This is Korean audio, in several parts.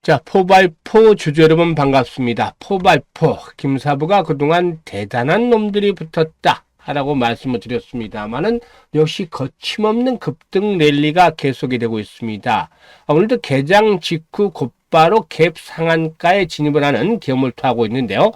자, 4x4 주주 여러분 반갑습니다. 4x4 김사부가 그동안 대단한 놈들이 붙었다 라고 말씀을 드렸습니다만은 역시 거침없는 급등 랠리가 계속이 되고 있습니다. 오늘도 개장 직후 곧바로 갭 상한가에 진입을 하는 기업을 토하고 있는데요.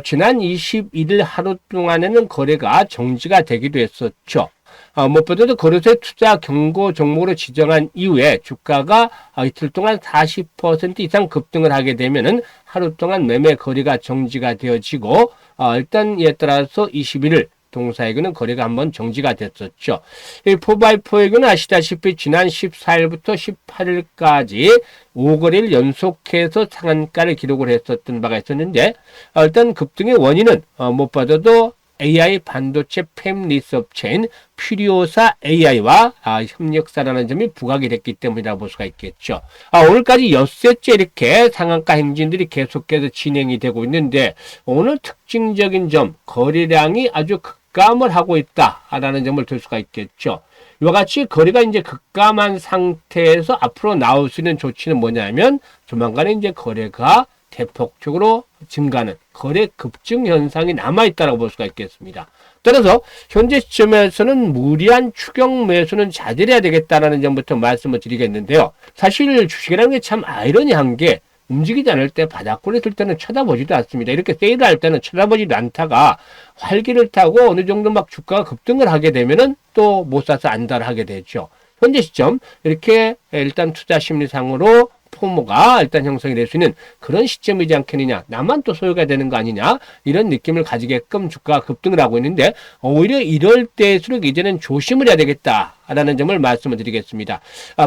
지난 21일 하루 동안에는 거래가 정지가 되기도 했었죠. 무엇보다도 거래소의 투자 경고 종목으로 지정한 이후에 주가가 이틀 동안 40% 이상 급등을 하게 되면은 하루 동안 매매 거래가 정지가 되어지고 일단 이에 따라서 21일 동사에게는 거래가 한번 정지가 됐었죠. 이 4x4에게는 아시다시피 지난 14일부터 18일까지 5거래일 연속해서 상한가를 기록을 했었던 바가 있었는데 일단 급등의 원인은 무엇보다도 AI 반도체 팹 리서치인 퓨리오사 AI와 협력사라는 점이 부각이 됐기 때문이라고 볼 수가 있겠죠. 오늘까지 엿새째 이렇게 상한가 행진들이 계속해서 진행이 되고 있는데 오늘 특징적인 점 거래량이 아주 급감을 하고 있다라는 점을 들 수가 있겠죠. 이와 같이 거래가 이제 급감한 상태에서 앞으로 나올 수 있는 조치는 뭐냐면 조만간에 이제 거래가 대폭적으로 증가하는 거래 급증 현상이 남아있다고 볼 수가 있겠습니다. 따라서 현재 시점에서는 무리한 추격 매수는 자제해야 되겠다는 점부터 말씀을 드리겠는데요. 사실 주식이라는 게 참 아이러니한 게 움직이지 않을 때 바닥권에 들 때는 쳐다보지도 않습니다. 이렇게 세일을 할 때는 쳐다보지도 않다가 활기를 타고 어느 정도 막 주가가 급등을 하게 되면은 또 못 사서 안달을 하게 되죠. 현재 시점 이렇게 일단 투자 심리상으로 포모가 일단 형성이 될 수 있는 그런 시점이지 않겠느냐. 나만 또 소요가 되는 거 아니냐. 이런 느낌을 가지게끔 주가가 급등을 하고 있는데 오히려 이럴 때일수록 이제는 조심을 해야 되겠다라는 점을 말씀을 드리겠습니다.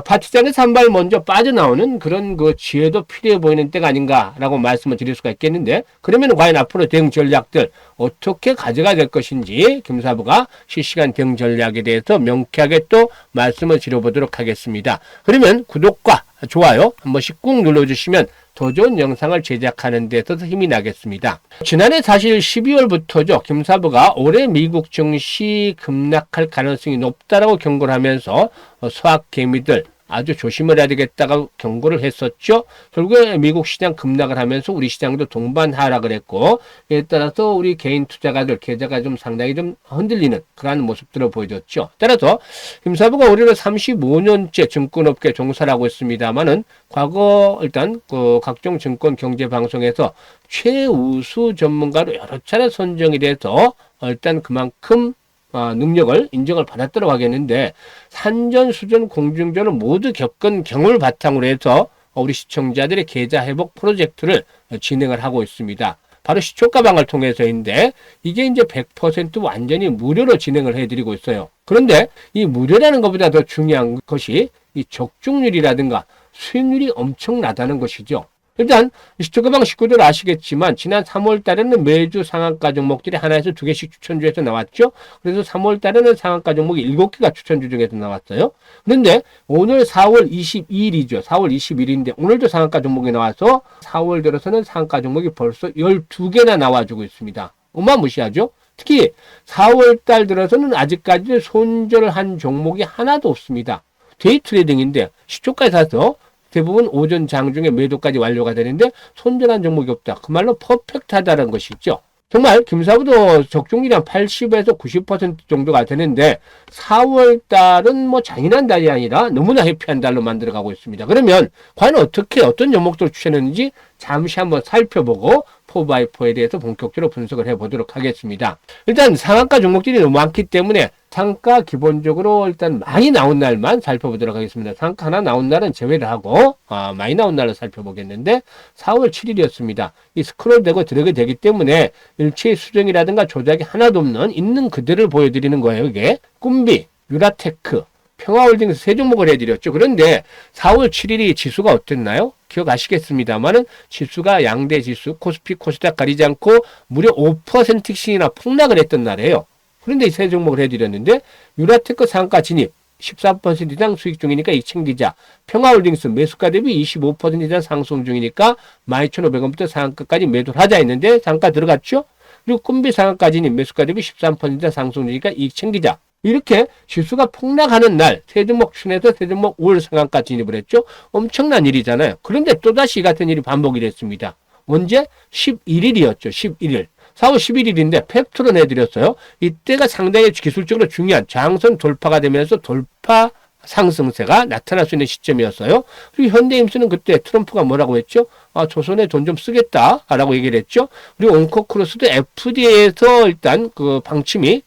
파티장에서 한 발 먼저 빠져나오는 그런 그 지혜도 필요해 보이는 때가 아닌가라고 말씀을 드릴 수가 있겠는데 그러면 과연 앞으로 대응 전략들 어떻게 가져가야 될 것인지 김사부가 실시간 대응 전략에 대해서 명쾌하게 또 말씀을 드려보도록 하겠습니다. 그러면 구독과 좋아요 한 번씩 꾹 눌러주시면 더 좋은 영상을 제작하는 데 있어서 힘이 나겠습니다. 지난해 사실 12월부터죠. 김사부가 올해 미국 증시 급락할 가능성이 높다라고 경고를 하면서 소학 개미들 아주 조심을 해야 되겠다고 경고를 했었죠. 결국에 미국 시장 급락을 하면서 우리 시장도 동반 하락을 했고 이에 따라서 우리 개인 투자가들 계좌가 좀 상당히 좀 흔들리는 그러한 모습들을 보여줬죠. 따라서 김사부가 올해로 35년째 증권업계 종사를 하고 있습니다만은 과거 일단 그 각종 증권 경제 방송에서 최우수 전문가로 여러 차례 선정이 돼서 일단 그만큼 능력을 인정을 받았다고 하겠는데 산전수전 공중전을 모두 겪은 경험을 바탕으로 해서 우리 시청자들의 계좌 회복 프로젝트를 진행을 하고 있습니다. 바로 시초가방을 통해서인데 이게 이제 100% 완전히 무료로 진행을 해드리고 있어요. 그런데 이 무료라는 것보다 더 중요한 것이 이 적중률이라든가 수익률이 엄청나다는 것이죠. 일단 시초가방 식구들 아시겠지만 지난 3월 달에는 매주 상한가 종목들이 하나에서 2개씩 추천주에서 나왔죠. 그래서 3월 달에는 상한가 종목이 7개가 추천주 중에서 나왔어요. 그런데 오늘 4월 22일이죠. 4월 21일인데 오늘도 상한가 종목이 나와서 4월 들어서는 상한가 종목이 벌써 12개나 나와주고 있습니다. 어마무시하죠. 특히 4월 달 들어서는 아직까지 손절한 종목이 하나도 없습니다. 데이 트레이딩인데 시초가에 사서 대부분 오전 장중에 매도까지 완료가 되는데 손절한 종목이 없다. 그 말로 퍼펙트하다는 것이죠. 정말 김사부도 적중률이 한 80에서 90% 정도가 되는데 4월 달은 뭐 잔인한 달이 아니라 너무나 해피한 달로 만들어가고 있습니다. 그러면 과연 어떻게 어떤 종목들을 추천했는지 잠시 한번 살펴보고 4x4에 대해서 본격적으로 분석을 해보도록 하겠습니다. 일단 상한가 종목들이 너무 많기 때문에 상가 기본적으로 일단 많이 나온 날만 살펴보도록 하겠습니다. 상가 하나 나온 날은 제외를 하고 많이 나온 날을 살펴보겠는데 4월 7일이었습니다. 이 스크롤되고 드래그 되기 때문에 일체의 수정이라든가 조작이 하나도 없는 있는 그대를 보여드리는 거예요. 이게 꿈비, 유라테크, 평화홀딩스 세 종목을 해드렸죠. 그런데 4월 7일이 지수가 어땠나요? 기억하시겠습니다만은 지수가 양대 지수, 코스피, 코스닥 가리지 않고 무려 5%씩이나 폭락을 했던 날이에요. 그런데 이 세 종목을 해드렸는데 유라테크 상가 진입 14% 이상 수익 중이니까 이익 챙기자. 평화홀딩스 매수가 대비 25% 이상 상승 중이니까 12,500원부터 상한가까지 매도를 하자 했는데 상가 들어갔죠. 그리고 꿈비 상한가 진입 매수가 대비 13% 이상 상승 중이니까 이익 챙기자. 이렇게 지수가 폭락하는 날 세종목 춘에서 세종목 5월 상한가 진입을 했죠. 엄청난 일이잖아요. 그런데 또다시 이 같은 일이 반복이 됐습니다. 언제? 11일이었죠. 11일. 4월 11일인데 팩트로 내드렸어요. 이때가 상당히 기술적으로 중요한 저항선 돌파가 되면서 돌파 상승세가 나타날 수 있는 시점이었어요. 그리고 현대임수는 그때 트럼프가 뭐라고 했죠? 조선에 돈 좀 쓰겠다라고 얘기를 했죠. 그리고 온코크로스도 FDA에서 일단 그 방침이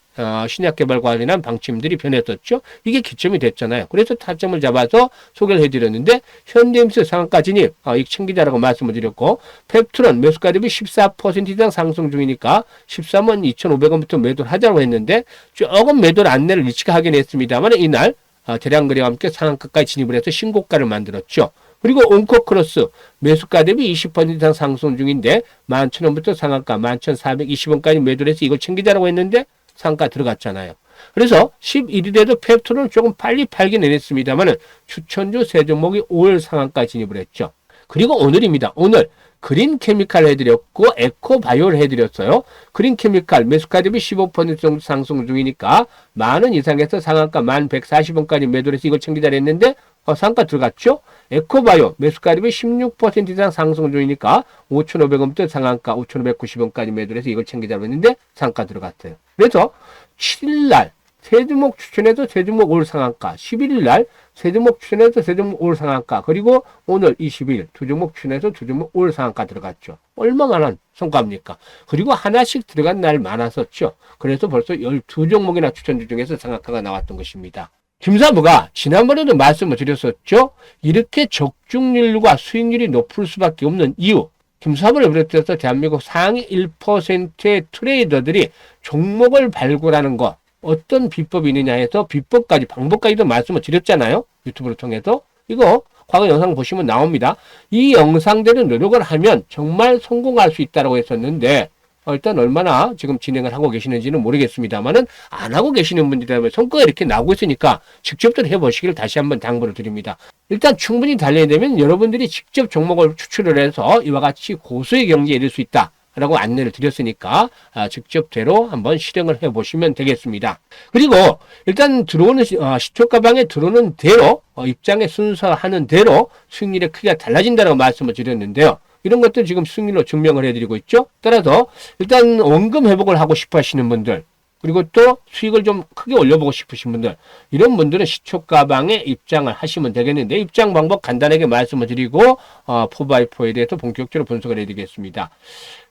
신약개발 관련한 방침들이 변했었죠. 이게 기점이 됐잖아요. 그래서 타점을 잡아서 소개를 해드렸는데 현대임수 상한가 진입 이익 챙기자라고 말씀을 드렸고 펩트론 매수가 대비 14% 이상 상승 중이니까 13만 2,500원부터 매도를 하자고 했는데 조금 매도를 안내를 일찍 하긴 했습니다만 이날 대량 거래와 함께 상한가까지 진입을 해서 신고가를 만들었죠. 그리고 온코크로스 매수가 대비 20% 이상 상승 중인데 11,000원부터 상한가 11,420원까지 매도를 해서 이걸 챙기자라고 했는데 상가 들어갔잖아요. 그래서 11일에도 펩토는 조금 빨리 팔긴 해냈습니다만 추천주 세 종목이 5월 상한가 진입을 했죠. 그리고 오늘입니다. 오늘 그린케미칼 해드렸고 에코바이오를 해드렸어요. 그린케미칼 매수가 대비 15% 정도 상승 중이니까 10,000원 이상에서 상한가 11,140원까지 매도를 해서 이걸 챙기자를 했는데 상가 들어갔죠. 에코바이오 매수가 대비 16% 이상 상승 중이니까 5,500원부터 상한가 5,590원까지 매도를 해서 이걸 챙기자고 했는데 상가 들어갔어요. 그래서 7일날 세종목 추천해서 세종목 올 상한가, 11일날 세종목 추천해서 세종목 올 상한가, 그리고 오늘 20일 두 종목 추천해서 두 종목 올 상한가 들어갔죠. 얼마만한 성과입니까? 그리고 하나씩 들어간 날 많았었죠. 그래서 벌써 12종목이나 추천주 중에서 상한가가 나왔던 것입니다. 김사부가 지난번에도 말씀을 드렸었죠. 이렇게 적중률과 수익률이 높을 수밖에 없는 이유. 김사부를 비롯해서 대한민국 상위 1%의 트레이더들이 종목을 발굴하는 것. 어떤 비법이 있느냐 해서 비법까지 방법까지도 말씀을 드렸잖아요. 유튜브를 통해서. 이거 과거 영상 보시면 나옵니다. 이 영상대로 노력을 하면 정말 성공할 수 있다고 했었는데 일단 얼마나 지금 진행을 하고 계시는지는 모르겠습니다만은 안 하고 계시는 분들이라면 성과가 이렇게 나오고 있으니까 직접들 해보시기를 다시 한번 당부를 드립니다. 일단 충분히 달려야 되면 여러분들이 직접 종목을 추출을 해서 이와 같이 고수의 경지에 이를 수 있다 라고 안내를 드렸으니까 직접대로 한번 실행을 해보시면 되겠습니다. 그리고 일단 들어오는 시초가방에 들어오는 대로 입장에 순서하는 대로 수익률의 크기가 달라진다고 말씀을 드렸는데요. 이런 것들 지금 수익률로 증명을 해드리고 있죠. 따라서 일단 원금 회복을 하고 싶어 하시는 분들, 그리고 또 수익을 좀 크게 올려보고 싶으신 분들, 이런 분들은 시초가방에 입장을 하시면 되겠는데 입장 방법 간단하게 말씀을 드리고 4x4에 대해서 본격적으로 분석을 해드리겠습니다.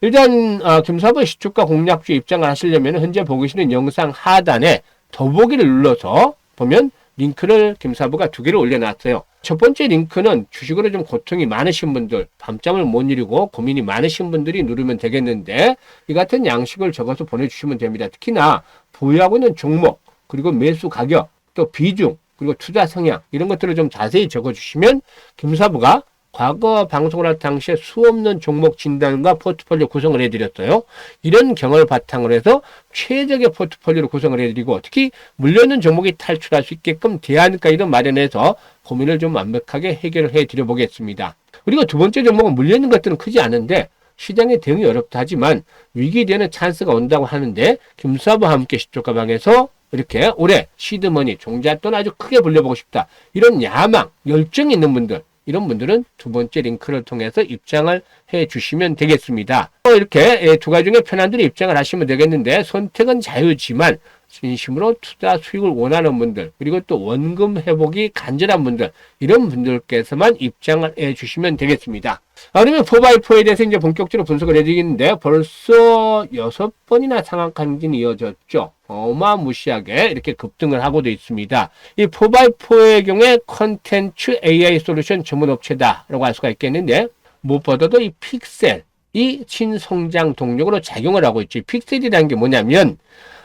일단 김사부의 시초가 공략주 입장을 하시려면 현재 보고 계시는 영상 하단에 더보기를 눌러서 보면 링크를 김사부가 2개를 올려놨어요. 첫 번째 링크는 주식으로 좀 고통이 많으신 분들, 밤잠을 못 이루고 고민이 많으신 분들이 누르면 되겠는데 이 같은 양식을 적어서 보내주시면 됩니다. 특히나 보유하고 있는 종목, 그리고 매수 가격, 또 비중, 그리고 투자 성향 이런 것들을 좀 자세히 적어주시면 김사부가 과거 방송을 할 당시에 수없는 종목 진단과 포트폴리오 구성을 해드렸어요. 이런 경험을 바탕으로 해서 최적의 포트폴리오를 구성을 해드리고 특히 물려있는 종목이 탈출할 수 있게끔 대안까지도 마련해서 고민을 좀 완벽하게 해결을 해드려 보겠습니다. 그리고 두 번째 종목은 물려있는 것들은 크지 않은데 시장의 대응이 어렵다 하지만 위기되는 찬스가 온다고 하는데 김사부와 함께 시초가방에서 이렇게 올해 시드머니, 종잣돈 아주 크게 불려보고 싶다. 이런 야망, 열정이 있는 분들, 이런 분들은 두 번째 링크를 통해서 입장을 해 주시면 되겠습니다. 이렇게 두 가지 중에 편한 대로 입장을 하시면 되겠는데 선택은 자유지만 진심으로 투자 수익을 원하는 분들, 그리고 또 원금 회복이 간절한 분들, 이런 분들께서만 입장을 해 주시면 되겠습니다. 그러면 4x4에 대해서 이제 본격적으로 분석을 해드리겠는데 벌써 6번이나 상한가 강진이 이어졌죠. 어마무시하게 이렇게 급등을 하고도 있습니다. 이 4x4의 경우에 컨텐츠 AI 솔루션 전문 업체다라고 할 수가 있겠는데 무엇보다도 이 픽셀, 이 신성장 동력으로 작용을 하고 있죠. 이 픽셀이라는 게 뭐냐면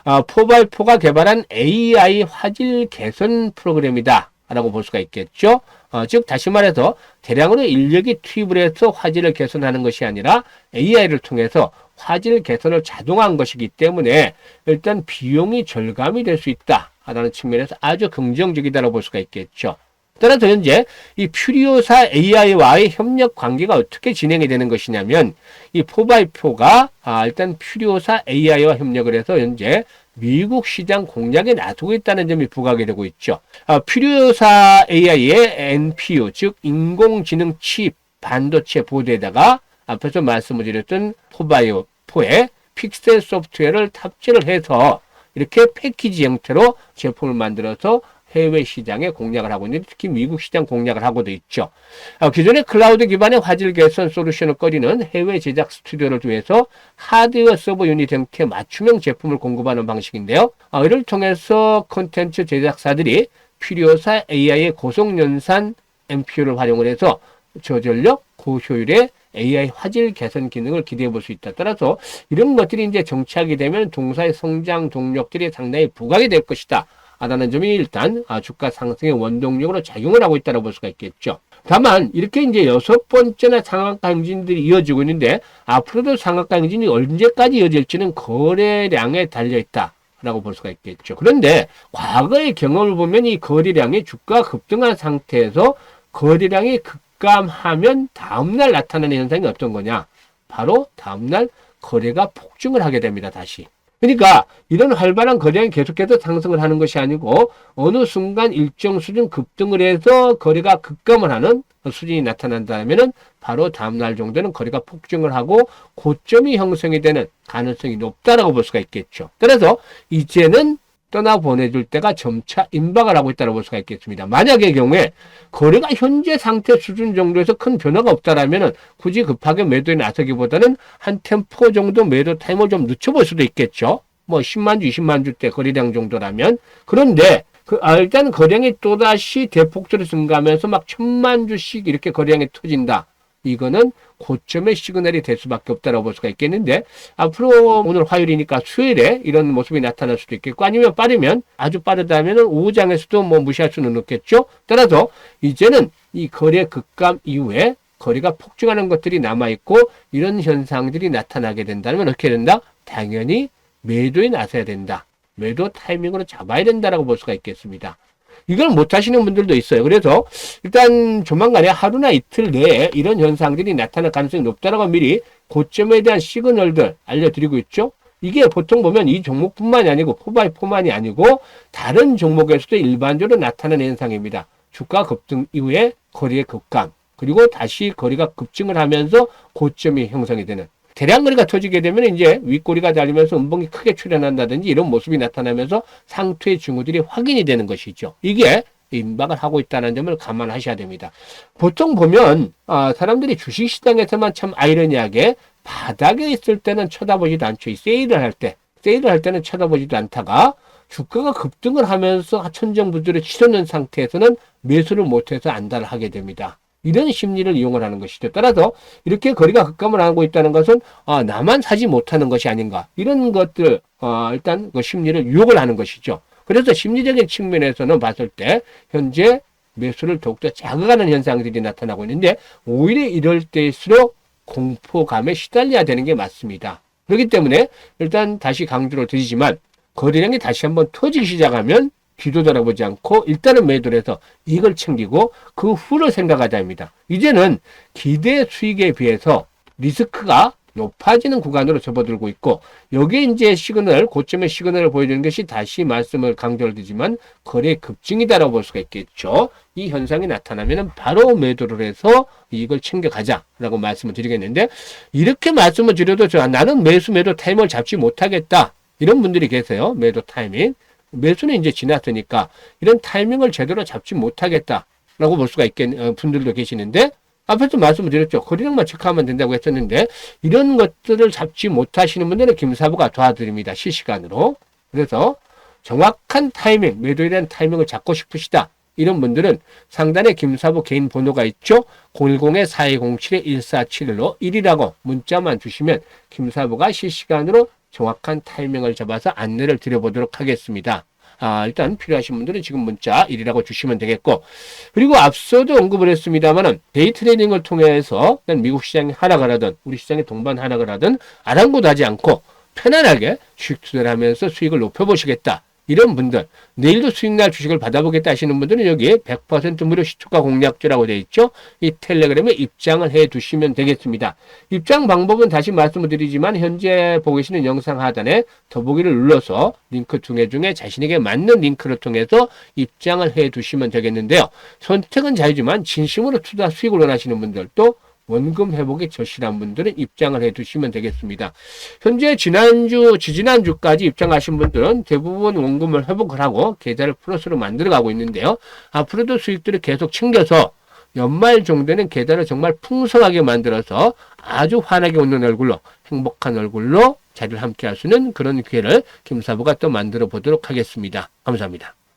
4x4가 개발한 AI 화질 개선 프로그램이다 라고 볼 수가 있겠죠. 즉 다시 말해서 대량으로 인력이 투입을 해서 화질을 개선하는 것이 아니라 AI를 통해서 화질 개선을 자동화한 것이기 때문에 일단 비용이 절감이 될 수 있다라는 측면에서 아주 긍정적이다라고 볼 수가 있겠죠. 따라서 현재 이 퓨리오사 AI와의 협력 관계가 어떻게 진행이 되는 것이냐면 이 4x4가 일단 퓨리오사 AI와 협력을 해서 현재 미국 시장 공략에 나서고 있다는 점이 부각이 되고 있죠. 필요사 AI의 NPU, 즉 인공지능 칩 반도체 보드에다가 앞에서 말씀을 드렸던 포바이오4의 픽셀 소프트웨어를 탑재를 해서 이렇게 패키지 형태로 제품을 만들어서 해외 시장에 공략을 하고 있는데, 특히 미국 시장 공략을 하고도 있죠. 기존의 클라우드 기반의 화질 개선 솔루션을 꺼리는 해외 제작 스튜디오를 통해서 하드웨어 서버 유닛 형태 맞춤형 제품을 공급하는 방식인데요. 이를 통해서 콘텐츠 제작사들이 필요사 AI의 고속연산 NPU를 활용을 해서 저전력, 고효율의 AI 화질 개선 기능을 기대해 볼 수 있다. 따라서 이런 것들이 이제 정착이 되면 동사의 성장 동력들이 상당히 부각이 될 것이다 라는 점이 일단 주가 상승의 원동력으로 작용을 하고 있다고 볼 수가 있겠죠. 다만 이렇게 이제 6번째나 상한가 행진들이 이어지고 있는데, 앞으로도 상한가 행진이 언제까지 이어질지는 거래량에 달려있다 라고 볼 수가 있겠죠. 그런데 과거의 경험을 보면 이 거래량이 주가가 급등한 상태에서 거래량이 급감하면 다음날 나타나는 현상이 어떤 거냐, 바로 다음날 거래가 폭증을 하게 됩니다. 다시. 그러니까 이런 활발한 거래량이 계속해서 상승을 하는 것이 아니고, 어느 순간 일정 수준 급등을 해서 거래가 급감을 하는 수준이 나타난다면 바로 다음날 정도는 거래가 폭증을 하고 고점이 형성이 되는 가능성이 높다라고 볼 수가 있겠죠. 따라서 이제는 떠나보내줄 때가 점차 임박을 하고 있다고 볼 수가 있겠습니다. 만약의 경우에 거래가 현재 상태 수준 정도에서 큰 변화가 없다라면 굳이 급하게 매도에 나서기보다는 한 템포 정도 매도 타임을 좀 늦춰볼 수도 있겠죠. 뭐 10만 주, 20만 주대 거래량 정도라면. 그런데 일단 거래량이 또다시 대폭적으로 증가하면서 막 1000만 주씩 이렇게 거래량이 터진다. 이거는 고점의 시그널이 될 수밖에 없다고 볼 수가 있겠는데, 앞으로 오늘 화요일이니까 수요일에 이런 모습이 나타날 수도 있겠고, 아니면 빠르면, 아주 빠르다면 오후장에서도 뭐 무시할 수는 없겠죠. 따라서 이제는 이 거래 급감 이후에 거래가 폭증하는 것들이 남아있고, 이런 현상들이 나타나게 된다면 어떻게 된다? 당연히 매도에 나서야 된다. 매도 타이밍으로 잡아야 된다라고 볼 수가 있겠습니다. 이걸 못 하시는 분들도 있어요. 그래서 일단 조만간에 하루나 이틀 내에 이런 현상들이 나타날 가능성이 높다라고 미리 고점에 대한 시그널들 알려드리고 있죠. 이게 보통 보면 이 종목뿐만이 아니고 포바이4만이 아니고 다른 종목에서도 일반적으로 나타나는 현상입니다. 주가 급등 이후에 거래의 급감, 그리고 다시 거래가 급증을 하면서 고점이 형성이 되는, 대량 거래가 터지게 되면 이제 윗꼬리가 달리면서 음봉이 크게 출현한다든지 이런 모습이 나타나면서 상투의 징후들이 확인이 되는 것이죠. 이게 임박을 하고 있다는 점을 감안하셔야 됩니다. 보통 보면 사람들이 주식시장에서만 참 아이러니하게 바닥에 있을 때는 쳐다보지도 않죠. 이 세일을 할 때는 쳐다보지도 않다가 주가가 급등을 하면서 하천정부들을 치솟는 상태에서는 매수를 못해서 안달을 하게 됩니다. 이런 심리를 이용을 하는 것이죠. 따라서 이렇게 거래가 급감을 하고 있다는 것은 나만 사지 못하는 것이 아닌가, 이런 것들 일단 그 심리를 유혹을 하는 것이죠. 그래서 심리적인 측면에서는 봤을 때 현재 매수를 더욱더 자극하는 현상들이 나타나고 있는데, 오히려 이럴 때일수록 공포감에 시달려야 되는 게 맞습니다. 그렇기 때문에 일단 다시 강조를 드리지만, 거래량이 다시 한번 터지기 시작하면 뒤도 돌아보지 않고 일단은 매도를 해서 이익을 챙기고 그 후를 생각하자 합니다. 이제는 기대 수익에 비해서 리스크가 높아지는 구간으로 접어들고 있고, 여기에 이제 시그널, 고점의 시그널을 보여주는 것이 다시 말씀을 강조를 드리지만 거래 급증이다라고 볼 수가 있겠죠. 이 현상이 나타나면 바로 매도를 해서 이익을 챙겨가자라고 말씀을 드리겠는데, 이렇게 말씀을 드려도 나는 매도 타이밍을 잡지 못하겠다, 이런 분들이 계세요. 매도 타이밍. 매수는 이제 지났으니까 이런 타이밍을 제대로 잡지 못하겠다라고 볼 수가 있겠는 분들도 계시는데, 앞에서 말씀을 드렸죠. 거래량만 체크하면 된다고 했었는데, 이런 것들을 잡지 못하시는 분들은 김사부가 도와드립니다. 실시간으로. 그래서 정확한 타이밍, 매도에 대한 타이밍을 잡고 싶으시다, 이런 분들은 상단에 김사부 개인 번호가 있죠. 010-4207-1471로 1이라고 문자만 주시면 김사부가 실시간으로 정확한 타이밍을 잡아서 안내를 드려보도록 하겠습니다. 일단 필요하신 분들은 지금 문자 1이라고 주시면 되겠고, 그리고 앞서도 언급을 했습니다만은 데이 트레이딩을 통해서 미국 시장이 하락을 하든 우리 시장이 동반 하락을 하든 아랑곳하지 않고 편안하게 수익 투자를 하면서 수익을 높여보시겠다, 이런 분들, 내일도 수익날 주식을 받아보겠다 하시는 분들은 여기에 100% 무료 시초가 공략제라고 되어 있죠. 이 텔레그램에 입장을 해 두시면 되겠습니다. 입장 방법은 다시 말씀을 드리지만 현재 보고 계시는 영상 하단에 더보기를 눌러서 링크 두 개 중에 자신에게 맞는 링크를 통해서 입장을 해 두시면 되겠는데요. 선택은 자유지만 진심으로 투자 수익을 원하시는 분들 또 원금 회복에 절실한 분들은 입장을 해 두시면 되겠습니다. 현재 지지난주까지 입장하신 분들은 대부분 원금을 회복을 하고 계좌를 플러스로 만들어 가고 있는데요. 앞으로도 수익들을 계속 챙겨서 연말 정도는 계좌를 정말 풍성하게 만들어서 아주 환하게 웃는 얼굴로 행복한 얼굴로 자리를 함께 할 수 있는 그런 기회를 김사부가 또 만들어 보도록 하겠습니다. 감사합니다.